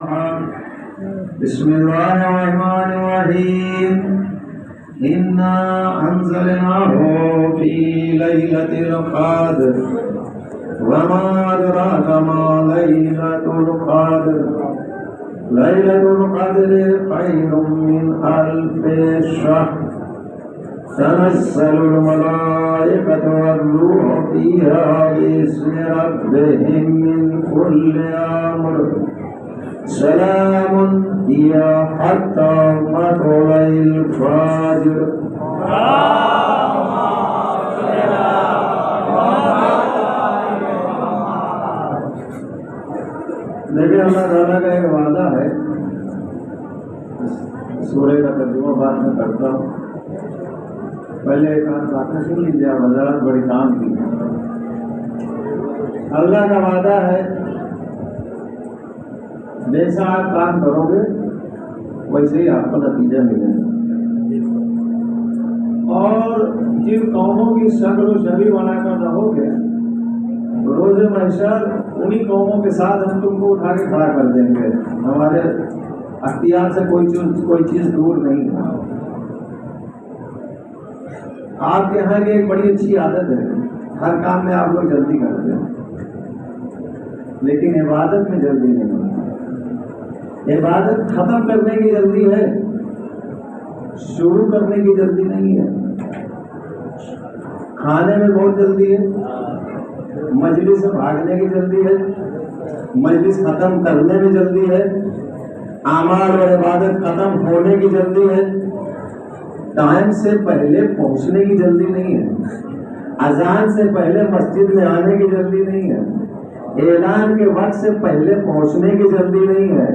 بسم الله الرحمن الرحيم إنا أنزلناه في ليلة القدر وما أدراك ما ليلة القدر ليلة القدر خير من ألف شهر تنزل الملائكة والروح فيها بإذن ربهم من كل أمر سلام هي حتى مطلع الفجر. لیکن اللہ تعالیٰ کا ایک وعدہ ہے، سورہ کا ترجمہ بعد میں کرتا ہوں، پہلے ایک آدھ باتیں سن لیجیے، وزارت بڑی کام کی. اللہ کا وعدہ ہے جیسا آپ کام کرو گے ویسے ہی آپ کو نتیجہ ملے گا، اور جن قوموں کی شکل و شبیہ بنا کر رہو گے روز محشر انہی قوموں کے ساتھ ہم تم کو اٹھا کے کھڑا کر دیں گے. ہمارے اختیار سے کوئی چیز دور نہیں ہے. آپ کے یہاں کی ایک بڑی اچھی عادت ہے، ہر کام میں آپ لوگ جلدی کرتے ہیں، لیکن عبادت میں جلدی نہیں ہوتی. عبادت ختم کرنے کی جلدی ہے، شروع کرنے کی جلدی نہیں ہے. کھانے میں بہت جلدی ہے، مجلس سے بھاگنے کی جلدی ہے، مجلس ختم کرنے میں جلدی ہے، اعمال اور عبادت ختم ہونے کی جلدی ہے. ٹائم سے پہلے پہنچنے کی جلدی نہیں ہے، اذان سے پہلے مسجد میں آنے کی جلدی نہیں ہے، اعلان کے وقت سے پہلے پہنچنے کی جلدی نہیں ہے.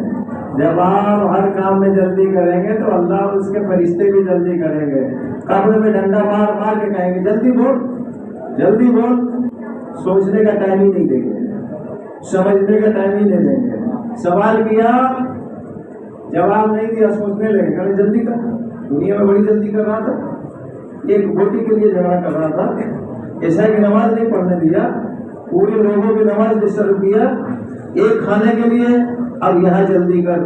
جب آپ ہر کام میں جلدی کریں گے تو اللہ اور اس کے فرشتے بھی جلدی کریں گے. قبر میں ڈنڈا مار مار کے کہیں گے جلدی بول جلدی بول. سوچنے کا ٹائم ہی نہیں دیں گے، سمجھنے کا ٹائم ہی نہیں دیں گے. سوال کیا جواب نہیں دیا، سوچنے لگے کہ جلدی کر. دنیا میں بڑی جلدی کر رہا تھا، ایک روٹی کے لیے جھگڑا کر رہا تھا، ایسا کہ نماز نہیں پڑھنے دیا، پورے لوگوں کی نماز ڈسٹرب کیا ایک کھانے کے لیے. اب یہاں جلدی کر.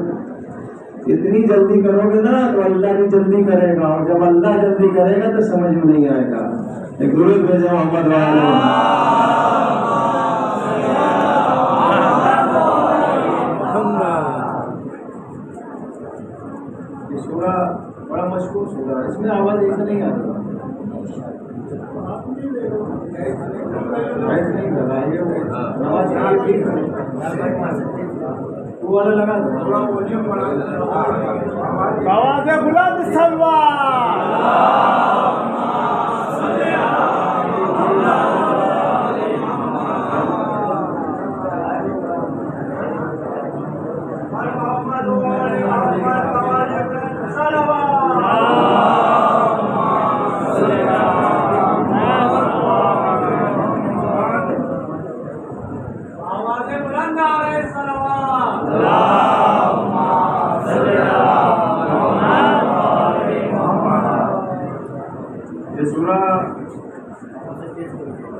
اتنی جلدی کرو گے نا تو اللہ بھی جلدی کرے گا، اور جب اللہ جلدی کرے گا تو سمجھ میں نہیں آئے گا. ایک درود بھیجو محمد والے. یہ سورہ بڑا مشہور سورہ ہے، اس میں آواز ایسے نہیں آتی. لگا آواز بلند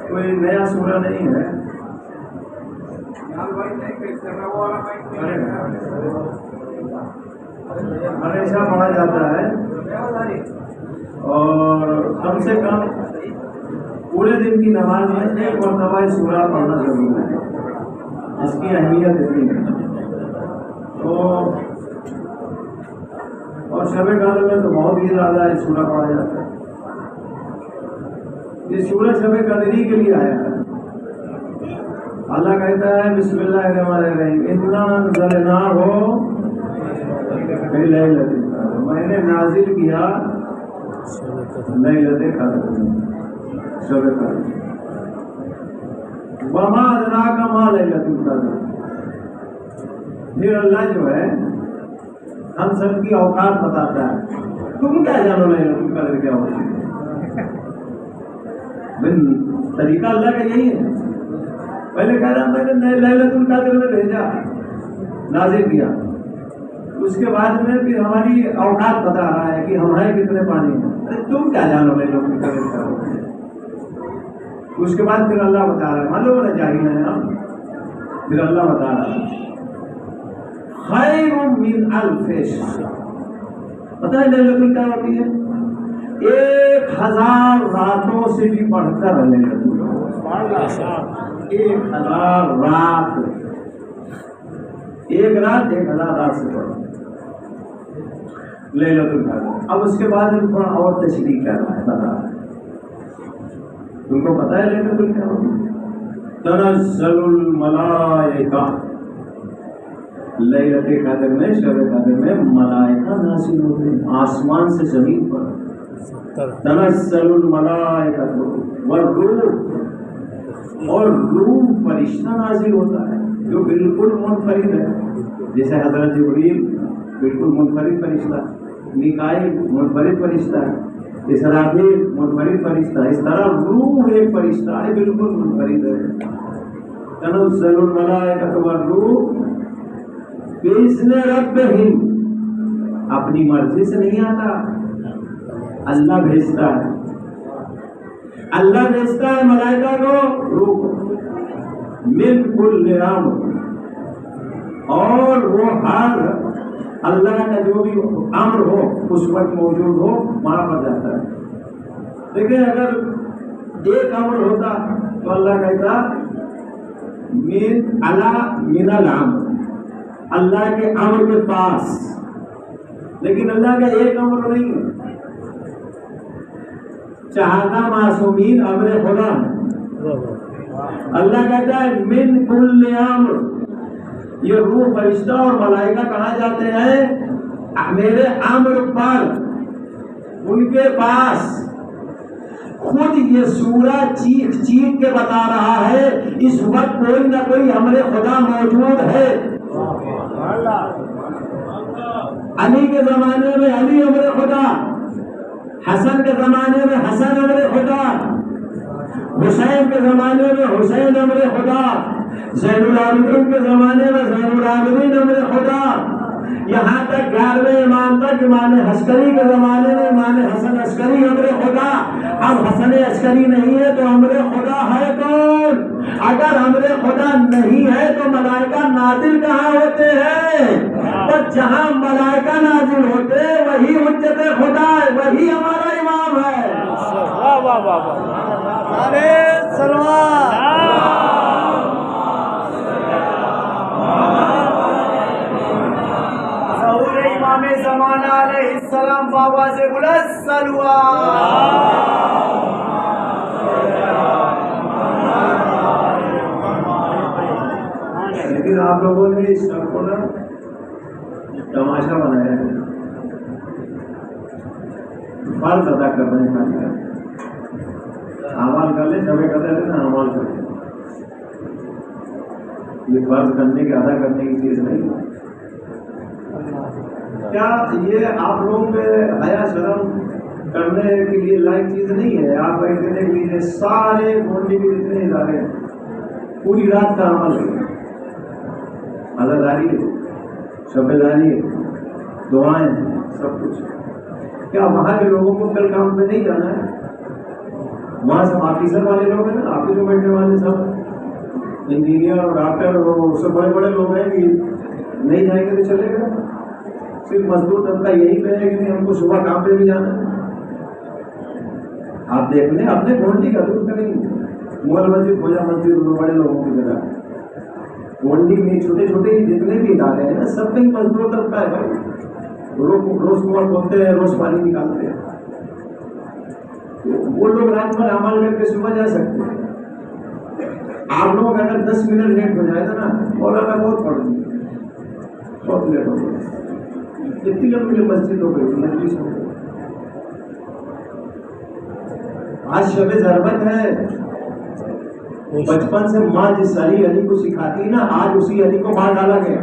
کوئی نیا سورہ نہیں ہے، ہمیشہ پڑھا جاتا ہے، اور کم سے کم پورے دن کی نماز میں ایک مرتبہ سورہ پڑھنا ضروری ہے. اس کی اہمیت اتنی ہے. تو اور شب قدر میں تو بہت ہی زیادہ یہ سورہ پڑھا جاتا ہے. یہ سورج شب قدری کے لیے آیا ہے. اللہ کہتا ہے بسم اللہ الرحمن الرحیم انا انزلناہ فی لیلۃ القدر، میں نے نازل کیا لیلۃ القدر شب قدر. وما ادراک ما لیلۃ القدر. پھر اللہ جو ہے ہم سب کی اوقات بتاتا ہے. تم کیا جانو لیلۃ القدر کیا ہوتی ہے؟ طریقہ اللہ کا یہی ہے. پہلے کہہ رہا میں نے لیلۃ القدر میں بھیجا، نازل کیا، اس کے بعد میں پھر ہماری اوقات بتا رہا ہے کہ ہم ہیں کتنے پانی میں. تم کیا جانو لیلۃ القدر کیا ہوتی ہے؟ اس کے بعد پھر اللہ بتا رہا ہے، معلوم ہونا چاہیے ہے نا. پھر اللہ بتا رہا ہے خیر من الف شہر. پتہ ہے لیلۃ کیا ہوتی ہے؟ 1000 راتوں سے بھی بڑھ کر لیلۃ القدر. 1000 رات، ایک رات 1000 رات سے بڑھ لیلۃ القدر. اب اس کے بعد ہم تھوڑا اور تشریح کر رہا ہے، بتا رہا ہے. تم کو پتہ ہے لیلۃ القدر؟ تنزل الملائکہ، لیلۃ قدر میں، شب قدر میں ملائکہ نازل ہوتے ہیں آسمان سے زمین پر. تنزل الملائکہ والروح، اور روح فرشتہ نازل ہوتا ہے جو بالکل منفرد ہے. جیسے حضرت جبریل بالکل منفرد فرشتہ، میکائیل منفرد فرشتہ ہے، اسرافیل منفرد فرشتہ ہے. اس طرح روح ایک فرشتہ ہے، بالکل منفرد ہے. تنزل الملائکۃ والروح بإذن ربہم، اپنی مرضی سے نہیں آتا، اللہ بھیجتا ہے. اللہ بھیجتا ہے ملائکہ کو، روح کو. من کل امر، اور وہ ہر اللہ کا جو بھی امر ہو اس وقت موجود ہو وہاں پر جاتا ہے. لیکن اگر ایک امر ہوتا تو اللہ کہتا من الامر، اللہ کے امر کے پاس. لیکن اللہ کا ایک امر نہیں ہے. چاہتا معصومین امر خدا ہے. اللہ کہتا ہے من کل امر. یہ روح فرشتہ اور ملائکہ کہاں جاتے ہیں؟ میرے امر پر، ان کے پاس. خود یہ سورہ چیخ چیخ کے بتا رہا ہے اس وقت کوئی نہ کوئی امر خدا موجود ہے. علی کے زمانے میں علی امر خدا، حسن کے زمانے میں حسن امر خدا، حسین کے زمانے میں حسین امر خدا، زین العابدین کے زمانے میں زین العابدین امر خدا، یہاں تک 11ویں امام تک امام عسکری کے زمانے میں امام حسن عسکری امر خدا. اب حسن عسکری نہیں ہے تو امر خدا ہے کون؟ اگر امر خدا نہیں ہے تو ملائکہ نازل کہاں ہوتے ہیں؟ اور جہاں ملائکہ نازل ہوتے وہی حجت خدا ہے، وہی ہمارا امام ہے. واہ واہ واہ واہ، ارے سلوات. امام زمانہ علیہ السلام بابا سے بولا سلوات. لیکن آپ لوگوں نے اس سب کو نا تماشا بنایا ہے، فرض ادا کرنے کا. اعمال کر لے، شب قدر ہے نا، اعمال کر لے. یہ فرض کرنے کی، ادا کرنے کی چیز نہیں ہے. کیا یہ آپ لوگوں میں حیا شرم کرنے کے لیے لائق چیز نہیں ہے؟ آپ دیکھنے کے لیے سارے گونڈی کے جتنے ادارے ہیں پوری رات کا عمل ہے، عزاداری ہے، شبیداری ہے، دعائیں ہیں، سب کچھ. کیا وہاں کے لوگوں کو کل کام پہ نہیں جانا ہے؟ وہاں سب آفیسر والے لوگ ہیں نا، آفس میں بیٹھنے والے سب انجینئر اور ڈاکٹر اور سب بڑے بڑے لوگ ہیں کہ نہیں جائیں گے تو چلے گا. صرف مزدور طبقہ یہی کہے کہ ہم کو صبح کام پہ بھی جانا ہے. آپ دیکھ لیں اپنے گونڈی کا دور کریں گے. مغل مسجد، کھوجا مسجد، بڑے لوگوں کی جگہ. گونڈی میں چھوٹے چھوٹے جتنے بھی ادارے ہیں نا، سب میں مزدور طبقہ ہے بھائی. روز کنواں کھولتے ہیں، روز پانی نکالتے ہیں. وہ لوگ رات بھر عمل کر کے صبح جا سکتے ہیں. آپ لوگ اگر 10 منٹ لیٹ ہو جائے گا نا، مولانا بہت پڑ گئی، بہت لیٹ ہو گئی. کتنی لمبی مسجد ہو گئی، مجلس ہو گئی. آج شب ضربت ہے. بچپن سے ماں جس علی کو سکھاتی نا، آج اسی علی کو مار ڈالا گیا.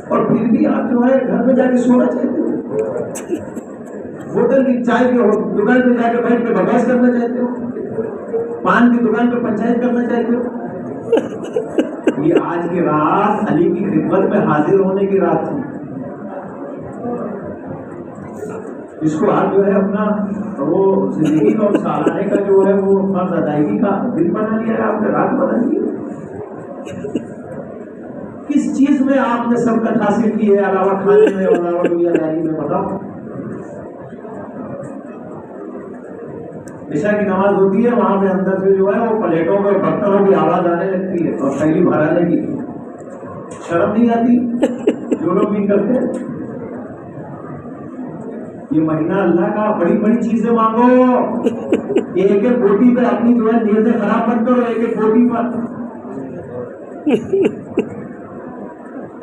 اور پھر بھی آپ جو ہے گھر میں جا کے سونا چاہتے ہو، ہوٹل کی چائے کی دکان پہ جا کے بیٹھ کے بحث کرنا چاہتے ہو، پان کی دکان پہ پنچایت کرنا چاہتے ہو. یہ آج کی رات علی کی خدمت میں حاضر ہونے کی رات تھی. اس کو آپ جو ہے اپنا وہ زندگی کا سالانہ کا جو ہے وہ فرض ادائیگی کا دن بنا لیا ہے، آپ نے رات بنا لی. کس چیز میں آپ نے سبقت حاصل کی ہے علاوہ کھانے میں اور علاوہ دنیا داری میں؟ بتاؤ. عشاء کی نماز ہوتی ہے، وہاں پہ اندر سے جو ہے وہ پلیٹوں میں برتنوں کی آواز آنے لگتی ہے اور پہلی بھرانے کی. شرم نہیں آتی جو لوگ بھی کرتے؟ یہ مہینہ اللہ کا بڑی بڑی چیزیں مانگو. ایک ایک بوٹی پہ اپنی جو ہے نیتیں خراب مت کرو، ایک ایک بوٹی پر.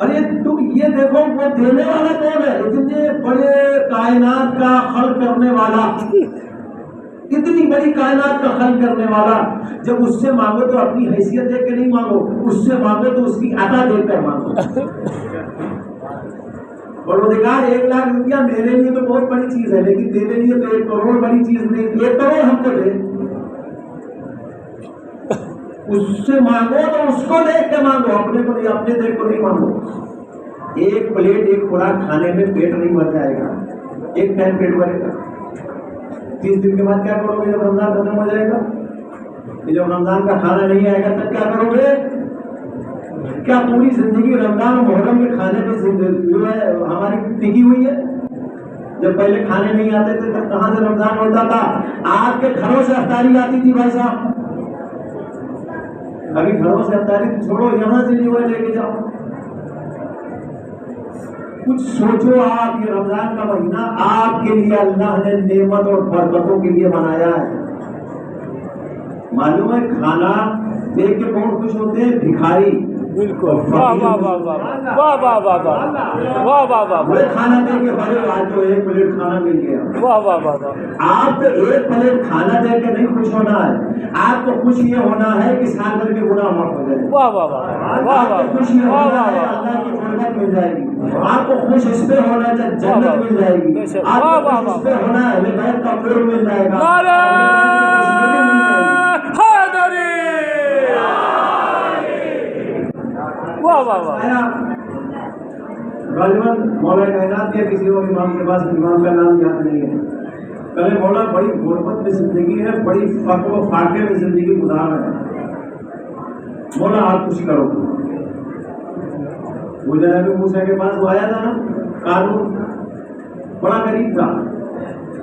ارے تم یہ دیکھو وہ دینے والا کون ہے؟ اتنے بڑے کائنات کا خلق کرنے والا، اتنی بڑی کائنات کا خلق کرنے والا، جب اس سے مانگو تو اپنی حیثیت دیکھ کے نہیں مانگو، اس سے مانگو تو اس کی عطا دیکھ کر مانگو. پروردگار 1,00,000 روپیہ میرے لیے تو بہت بڑی چیز ہے، لیکن تیرے لیے تو 1 کروڑ بڑی چیز نہیں. 1 کروڑ ہم کو دے، اس سے مانگو تو اس کو دیکھ کے مانگو، اپنے کو نہیں، اپنے دیکھ کو نہیں مانگو. ایک پلیٹ ایک خوراک کھانے میں پیٹ نہیں بھر جائے گا، ایک ٹائم پیٹ بھرے گا. 30 دن کے بعد کیا کرو گے جب رمضان ختم ہو جائے گا؟ جب رمضان کا کھانا نہیں آئے گا تب کیا کرو گے؟ کیا پوری زندگی رمضان اور محرم کے کھانے پہ جو ہے ہماری ٹکی ہوئی ہے؟ جب پہلے کھانے نہیں آتے تھے تب کہاں سے رمضان ہوتا تھا؟ آپ کے گھروں سے افطاری آتی تھی بھائی صاحب. ابھی گھروں سے افطاری چھوڑو، یہاں سے جو ہے لے کے جاؤ. کچھ سوچو آپ، یہ رمضان کا مہینہ آپ کے لیے اللہ نے نعمت اور برکتوں کے لیے بنایا ہے. معلوم ہے کھانا دیکھ کے کون خوش ہوتے ہیں؟ بھکاری. بالکل. واہ واہ واہ واہ واہ واہ واہ واہ واہ واہ واہ. وہ کھانا دے کے بھائی آج تو 1 پلیٹ کھانا مل گیا. واہ واہ واہ واہ. آپ کو 1 پلیٹ کھانا دے کے نہیں خوش ہونا ہے، آپ کو خوش یہ ہونا ہے کہ سال بھر کے گناہ معاف ہو جائے. واہ واہ واہ واہ واہ خوش یہ ہونا ہے اللہ کی برکت مل جائے گی. آپ کو خوش اس پہ ہونا ہے جنت مل جائے گی. آپ کو خوش اس پہ ہونا ہے ہدایت کا قرب مل جائے گا. واہ واہ واہ. غالباً مولا کائنات یا کسی اور امام کے پاس امام کا نام یاد نہیں ہے. کہے مولا بڑی غربت میں زندگی ہے، بڑی فقر و فاقے میں زندگی گزار ہے. مولا آپ کچھ کرو. وہ جناب موسیٰ کے پاس وہ آیا تھا نا قارون، بڑا غریب تھا.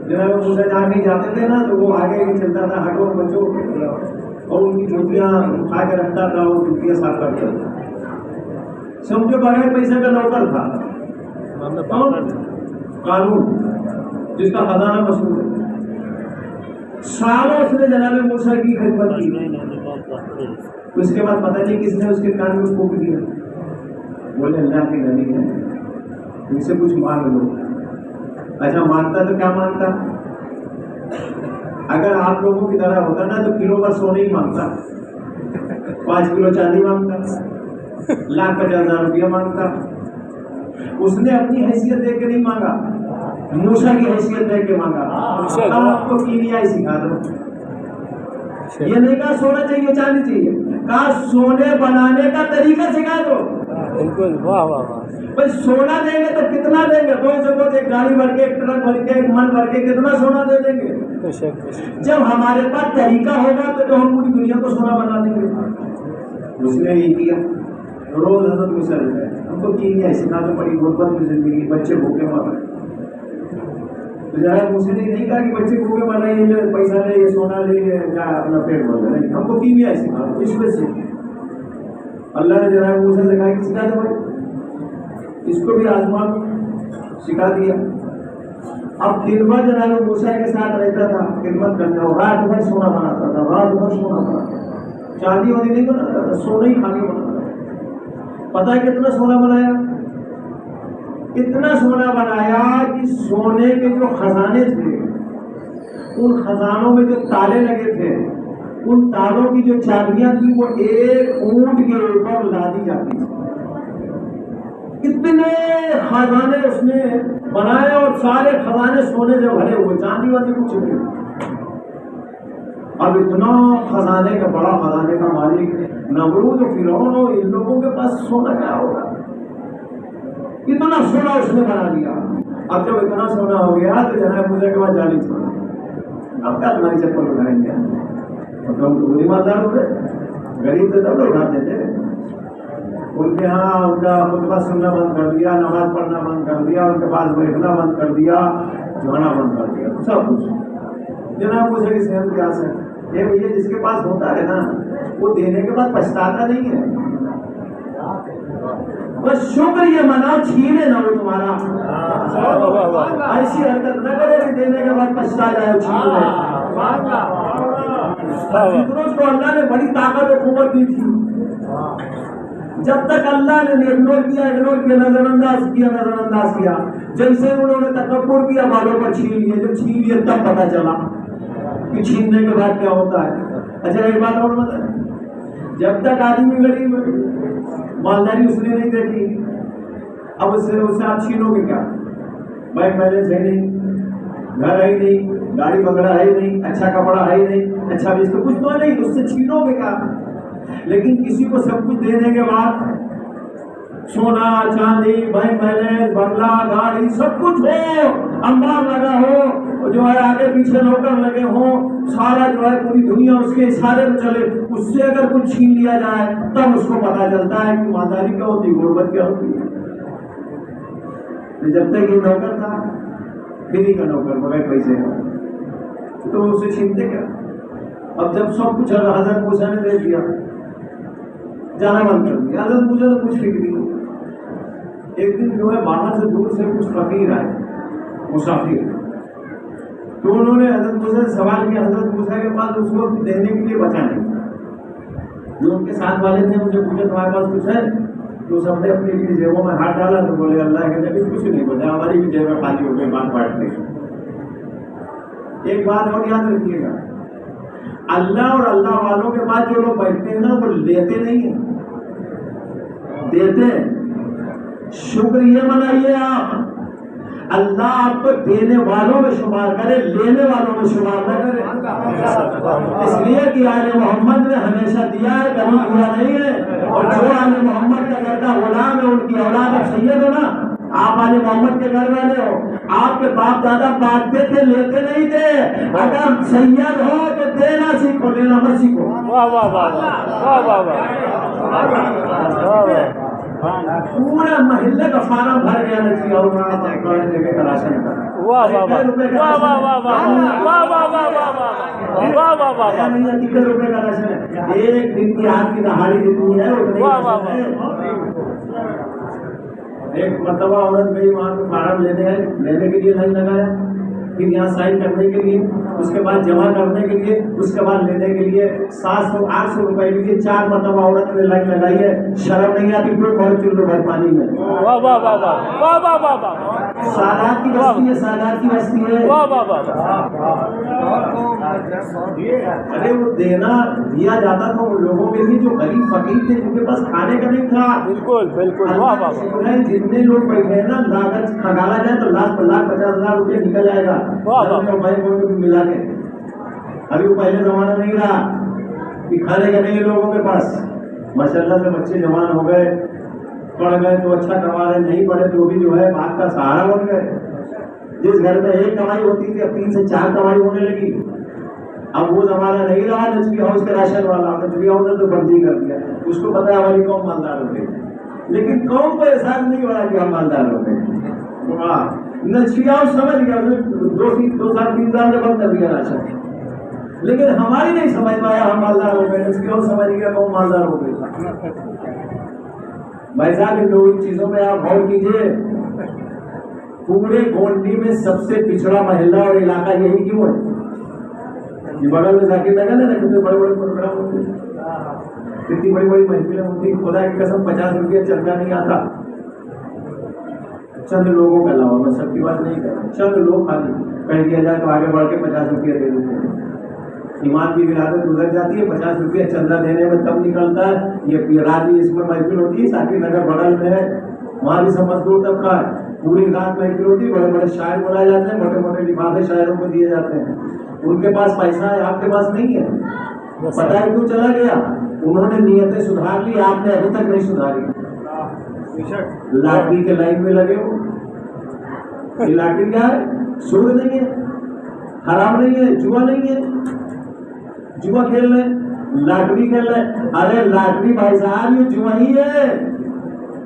جناب موسیٰ جہاں کہیں جاتے تھے نا تو وہ آگے چلتا تھا، ہٹو بچو، اور ان کی جوتیاں اٹھا کے رکھتا تھا اور جوتیاں صاف کرتا تھا. سمجھو بغیر پیسے کا نوکر تھا قارون، جس کا خزانہ مشہور ہے. سالوں اس نے جناب موسیٰ کی خدمت کی. اس کے بعد پتہ نہیں کس نے اس کے کان میں پھونک دیا. بولے اللہ کے نبی ہے، ان سے کچھ مانگ لو. اچھا مانگتا تو کیا مانگتا؟ اگر آپ لوگوں کی طرح ہوتا نا تو کلو پر سونے ہی مانگتا، 5 کلو چاندی مانگتا، 1,50,000 روپیہ مانگتا. اس نے اپنی حیثیت دیکھ کے نہیں مانگا، موسیٰ کی حیثیت دیکھ کے مانگا. آپ کو کیمیائی سکھا دو. یہ نہیں کہا سونا چاہیے چاندی چاہیے، کہا سونے بنانے کا طریقہ سکھا دو. بالکل. واہ واہ واہ. بھائی سونا دیں گے تو کتنا دیں گے؟ 2 سے 2 ایک گاڑی بھر کے، ایک ٹرک بھر کے، ایک من بھر کے کتنا سونا دے دیں گے؟ جب ہمارے پاس طریقہ ہوگا تو ہم پوری دنیا کو سونا بنا دیں گے. اس نے یہ کیا. روز حضرت موسیٰ ہے ہم کو کیمیائی سکھا دو. بڑی غربت میں زندگی، بچے بھوکے مر رہے. تو جناب موسیٰ نے نہیں کہا کہ بچے بھوکے مر رہے ہیں، یہ پیسہ لے، یہ سونا لے، یہ اپنا پیٹ بھر رہے. ہم کو کیمیائی سکھا دو. اس میں سے اللہ نے جناب موسیٰ سے کہا کہ سکھا دو بھائی، اس کو بھی آزمان سکھا دیا. اب دن بھر جناب موسیٰ کے ساتھ رہتا تھا، خدمت کرنے، اور رات بھر سونا بناتا تھا، رات بھر سونا بناتا تھا. چاندی وادی نہیں بناتا تھا، سونا ہی کھا کے بناتا تھا. پتہ ہے کتنا سونا بنایا؟ اتنا سونا بنایا کہ سونے کے جو خزانے تھے، ان خزانوں میں جو تالے لگے تھے، ان تالوں کی جو چابیاں تھی وہ ایک اونٹ کے اوپر لادی جاتی تھی. اتنے خزانے اس نے بنائے اور سارے خزانے سونے سے بھرے ہوئے، چاندی والی کچھ نہیں. اب اتنا خزانے کا بڑا خزانے کا مالک نمرود و فرعون اور ان لوگوں کے پاس سونا کیا ہوگا؟ اتنا سونا اس نے بنا دیا. اب جب اتنا سونا ہو گیا تو جناب موسیٰ کے بعد جالی سونا. اب کیا تمہاری چپل اٹھائیں گے؟ مطلب تو بری مالدار ہو گئے، غریب تھے تب لوگ اٹھاتے تھے. ان کے ہاں ان کا خطبہ سننا بند کر دیا، نماز پڑھنا بند کر دیا، ان کے پاس بیٹھنا بند کر دیا، جانا بند کر دیا، سب کچھ جناب پوچھے کہ صحت کیا سے یہ بھیا جس کے پاس ہوتا ہے نا وہ دینے کے بعد پچھتاتا نہیں ہے، بس شکر یہ مناؤ چھینے نہ وہ تمہارا، ایسی حرکت نہ کرے کہ دینے کے بعد پچھتا جائے چھین لے۔ فطرت کو اللہ نے بڑی طاقت و قوت دی تھی، جب تک اللہ نے اگنور کیا نظر انداز کیا، جیسے انہوں نے تکبر کیا بالوں پر چھین لیے، جب چھین لیے تب پتہ چلا کہ چھیننے کے بعد کیا ہوتا ہے۔ اچھا ایک بات اور بتا، جب تک آدمی غریب مالداری اس نے نہیں دیکھی، اب اس سے آپ چھینو گے کیا؟ بینک بیلنس ہے نہیں، گھر ہے نہیں، گاڑی بنگلہ ہے نہیں، اچھا کپڑا ہے نہیں، اچھا بھی تو کچھ تو نہیں، اس سے چھینو گے کیا؟ لیکن کسی کو سب کچھ دینے کے بعد سونا چاندی بینک بیلنس بنگلہ گاڑی سب کچھ ہو، انبار لگا ہو، جو ہے آگے پیچھے نوکر لگے ہوں، سارا جو ہے پوری دنیا اس کے اشارے میں چلے، اس سے اگر کچھ چھین لیا جائے تب اس کو پتا چلتا ہے کہ مالداری کیا ہوتی ہے، غربت کیا ہوتی ہے۔ جب تک یہ نوکر تھا فری کا نوکر بغیر پیسے کا، تو اسے چھینتے کیا؟ اب جب سب کچھ حضرت موسیٰ نے دے دیا، جانا بند کر دیا، حضرت موسیٰ تو کچھ فکر نہیں۔ ایک دن جو ہے باہر سے دور سے کچھ فقیر آئے مسافر، تو انہوں نے حضرت موسیٰ سے سوال کیا، حضرت موسیٰ کے پاس اس کو دینے کے لیے بچا نہیں، جو ان کے ساتھ والے تھے ان سے پوچھا تمہارے پاس کچھ ہے؟ تو سب نے اپنی اپنی جیبوں میں ہاتھ ڈالا، تو بولے اللہ کے نبی کچھ نہیں بچا، ہماری بھی جیبیں خالی ہو گئی بات بانٹ لی۔ ایک بات اور یاد رکھیے گا، اللہ اور اللہ والوں کے پاس جو لوگ بیٹھتے ہیں نا وہ لیتے نہیں ہیں، دیتے ہیں۔ شکر یہ منائیے آپ، اللہ آپ کو دینے والوں میں شمار کرے، لینے والوں میں شمار نہ کرے، اس لیے کہ آل محمد نے ہمیشہ دیا ہے، کبھی دیا نہیں ہے، اور جو آل محمد کا گھر کا غلام ہے ان کی اولاد سید ہو نا، آپ آل محمد کے گھر والے ہو، آپ کے باپ دادا بانٹتے تھے لیتے نہیں تھے، اگر سید ہو تو دینا سیکھو، لینا مت سیکھو۔ واہ واہ واہ واہ واہ واہ، پورا محلے کا فارم بھر گیا نچی اور جگہ کا راشن کا، واہ واہ واہ واہ واہ واہ واہ واہ واہ واہ واہ، 30 روپے کا راشن ہے، ایک دن کی آپ کی دہاڑی جتنی ہے واہ واہ واہ۔ ایک مرتبہ عورت گئی وہاں پہ فارم لینے کے لیے نہیں لگایا، پھر یہاں سائن کرنے کے لیے، اس کے بعد جمع کرنے کے لیے، اس کے بعد لینے کے لیے 700-800 روپئے کے لیے 4 مرتبہ عورت نے لائن لگائی ہے، شرم نہیں آتی؟ بہت چل رہے پانی میں، واہ واہ واہ واہ واہ واہ واہ، سادات کی بستی ہے، سادات کی بستی ہے، واہ واہ واہ۔ ارے وہ دینا دیا جاتا تھا ان لوگوں کے لیے جو غریب فقیر تھے، جن کے پاس کھانے کا نہیں تھا۔ بالکل بالکل، واہ واہ واہ، جتنے لوگ بیٹھے ہیں نا، لاگت کھگالا جائے تو لاکھ 50,000 روپئے نکل جائے گا ملا کے۔ ابھی وہ پہلے زمانہ نہیں رہا کہ کھانے کا نہیں لوگوں کے پاس، ماشاءاللہ سے بچے جوان ہو گئے، پڑھ گئے تو اچھا کما رہے، نہیں پڑھے تو بھی جو ہے بات کا سہارا بن گئے۔ جس گھر میں ایک کمائی ہوتی تھی اب 3 سے 4 کمائی ہونے لگی۔ اب وہ زمانہ نہیں رہا نجوی ہاؤس کے راشن والا، نجوی ہاؤس نے تو بندی کر دیا، اس کو پتا ہے ہماری قوم مالدار ہو گئی، لیکن قوم کو احساس نہیں ہو رہا کہ ہم مالدار ہو گئے۔ نجوی ہاؤس سمجھ گیا، 2 سال 3 سال سے بند کر دیا راشن، لیکن ہماری نہیں سمجھ پایا ہم مالدار ہو گئے، نجوی ہاؤس سمجھ گیا قوم مالدار ہو گئی۔ بھائی صاحب ان لوگ چیزوں پہ آپ غور کیجیے، پورے گونڈی میں سب سے پچھڑا محلہ اور علاقہ یہی کیوں ہے؟ یہ بغل میں ذاکر نگر ہے نا، کتنے بڑے بڑے پروگرام ہوتے ہیں، کتنی بڑی بڑی محفلیں ہوتی ہیں، خدا کی قسم 50 روپیہ چندہ نہیں آتا، چند لوگوں کے علاوہ، میں سب کی بات نہیں کر رہا، چند لوگ خالی کہہ دیا جائے تو آگے بڑھ کے 50 روپیہ دے دیتے ہیں، ایمان کی ولادت گزر جاتی ہے، 50 روپیہ چندہ دینے میں تب نکلتا ہے۔ یہ رات بھی اس میں محفل ہوتی ہے، ذاکر نگر بغل میں ہے، وہاں بھی سب مزدور طبقہ ہے، پوری رات محفل ہوتی ہے، بڑے بڑے شاعر بلائے جاتے ہیں، موٹے موٹے لفافے شاعروں کو دیے جاتے ہیں، ان کے پاس پیسہ ہے، آپ کے پاس نہیں ہے، پتہ ہے کیوں چلا گیا؟ انہوں نے نیتیں سدھار لی، آپ نے ابھی تک نہیں سدھاری۔ لاٹری کے لائن میں لگے ہو، یہ لاٹری کیا ہے؟ سود نہیں ہے، حرام نہیں ہے، جوا نہیں ہے، جوا کھیل رہے، لاٹری کھیل رہے، ارے لاٹری بھائی صاحب یہ جوا ہی ہے،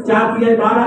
4 3 12,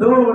2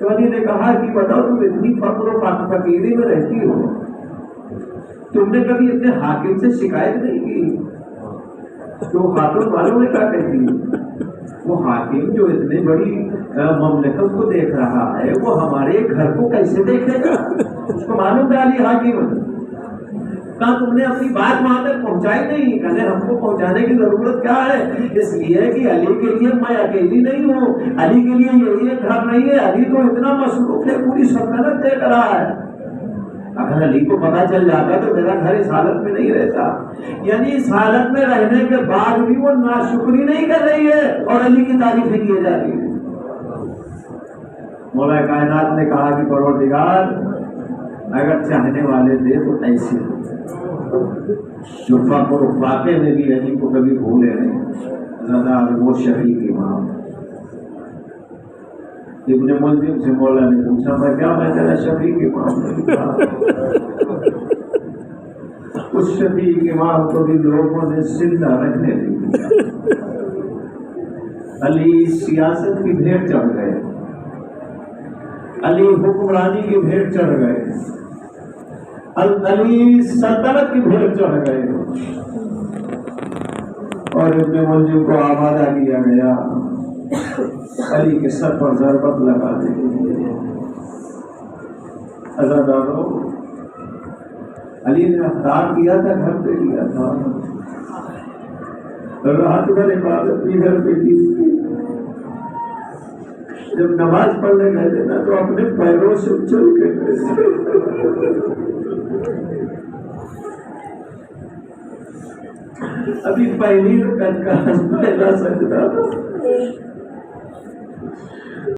تو علی نے کہا کہ بتاؤ تم اتنی فقر و فقیری میں رہتی ہو، تم نے کبھی اپنے حاکم سے شکایت نہیں کی؟ تو خاتون والوں نے کیا کہتی؟ وہ حاکم جو اتنے بڑی مملکت کو دیکھ رہا ہے وہ ہمارے گھر کو کیسے دیکھے گا؟ اس کو معلوم تھا علی حاکم، کہا تم نے اپنی بات وہاں تک پہنچائی نہیں؟ کہنے ہم کو پہنچانے کی ضرورت کیا ہے، اس لیے کہ علی کے لیے میں اکیلی نہیں ہوں، علی کے لیے یہی ایک گھر نہیں ہے، علی تو اتنا مصروف ہے پوری سلطنت دیکھ رہا ہے، اگر علی کو پتا چل جاتا تو میرا گھر اس حالت میں نہیں رہتا۔ یعنی اس حالت میں رہنے کے بعد بھی وہ ناشکری نہیں کر رہی ہے اور علی کی تعریفیں کیے جا رہی ہیں۔ مولا کائنات نے کہا کہ پروردگار اگر چاہنے والے تھے تو ایسے جو فقر و فاقے میں بھی علی کو کبھی بھولے نہیں، زیادہ وہ شفیع امام۔ ابن ملزم سے مولا نے پوچھا میں کیا میں تیرا شفیع امام نہیں تھا؟ اس شفیع امام کو بھی لوگوں نے زندہ رکھنے نہیں دیا۔ علی سیاست کی بھیڑ چڑھ گئے، علی حکمرانی کی بھیڑ چڑھ گئے، علی سلطنت کی بھیڑ چڑھ گئے، اور ابن ملزم کو آمادہ کیا گیا علی کے سر پر ضربت لگانے کے لیے۔ عزادارو، علی نے افطار کیا تھا، گھر پہ کیا تھا، رات بھر عبادت بھی گھر پہ کی تھی، جب نماز پڑھنے گئے تھے نا تو اپنے پیروں سے چل کے گئے تھے۔ ابھی پہلی رکعت کا پہلا سجدہ